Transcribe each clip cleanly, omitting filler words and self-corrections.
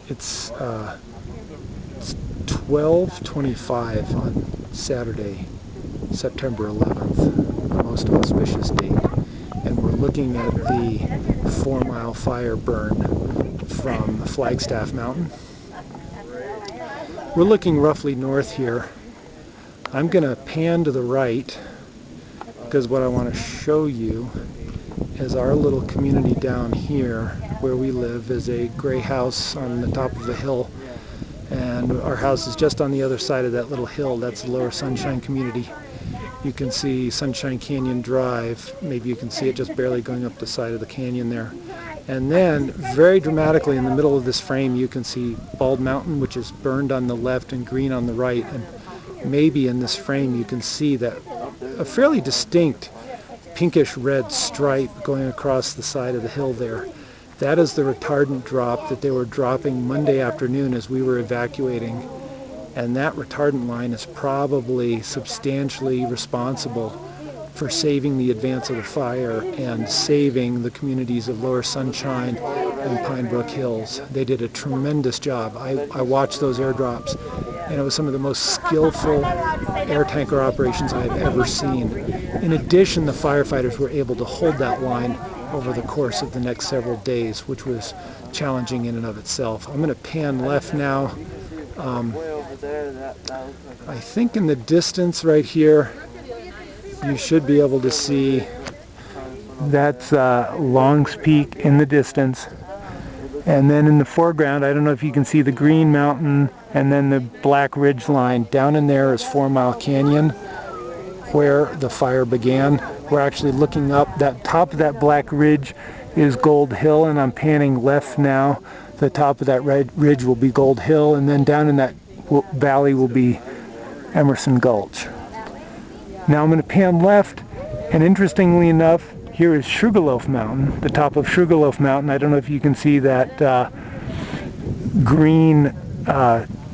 It's 12:25 on Saturday, September 11th, a most auspicious date, and we're looking at the Fourmile Fire burn from Flagstaff Mountain. We're looking roughly north here. I'm going to pan to the right because what I want to show you is our little community down here where we live is a gray house on the top of a hill, and our house is just on the other side of that little hill. That's the Lower Sunshine community. You can see Sunshine Canyon Drive. Maybe you can see it just barely going up the side of the canyon there. And then very dramatically in the middle of this frame you can see Bald Mountain, which is burned on the left and green on the right, and maybe in this frame you can see that a fairly distinct pinkish red stripe going across the side of the hill there. That is the retardant drop that they were dropping Monday afternoon as we were evacuating, and that retardant line is probably substantially responsible for saving the advance of the fire and saving the communities of Lower Sunshine and Pine Brook Hills. They did a tremendous job. I watched those airdrops, and it was some of the most skillful air tanker operations I've ever seen. In addition, the firefighters were able to hold that line over the course of the next several days, which was challenging in and of itself. I'm going to pan left now. I think in the distance right here, you should be able to see that's Long's Peak in the distance. And then in the foreground, I don't know if you can see the Green Mountain and then the Black Ridge line. Down in there is 4 Mile Canyon, where the fire began. We're actually looking up. That top of that Black Ridge is Gold Hill, and I'm panning left now. The top of that red ridge will be Gold Hill, and then down in that valley will be Emerson Gulch. Now I'm going to pan left, and interestingly enough, here is Sugarloaf Mountain, the top of Sugarloaf Mountain. I don't know if you can see that green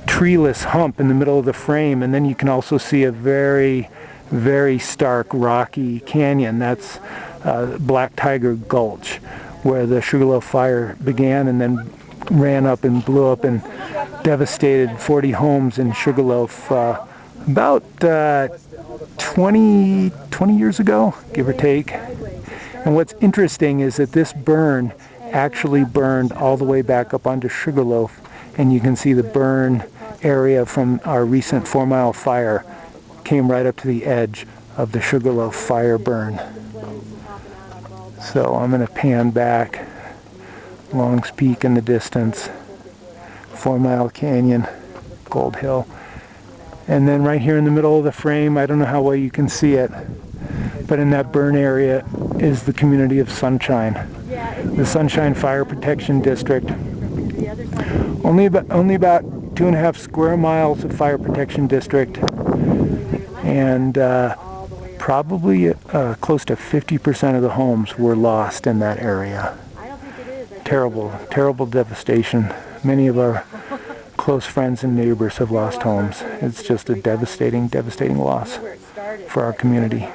treeless hump in the middle of the frame, and then you can also see a very, very stark rocky canyon. That's Black Tiger Gulch, where the Sugarloaf fire began and then ran up and blew up and devastated 40 homes in Sugarloaf about 20 years ago, give or take. And what's interesting is that this burn actually burned all the way back up onto Sugarloaf, and you can see the burn area from our recent 4 Mile Fire came right up to the edge of the Sugarloaf fire burn. So I'm going to pan back. Long's Peak in the distance, 4 Mile Canyon, Gold Hill. And then right here in the middle of the frame, I don't know how well you can see it, but in that burn area is the community of Sunshine, the Sunshine Fire Protection District. Only about 2.5 square miles of fire protection district, and probably close to 50% of the homes were lost in that area. Terrible, terrible devastation. Many of our close friends and neighbors have lost homes. It's just a devastating, devastating loss for our community.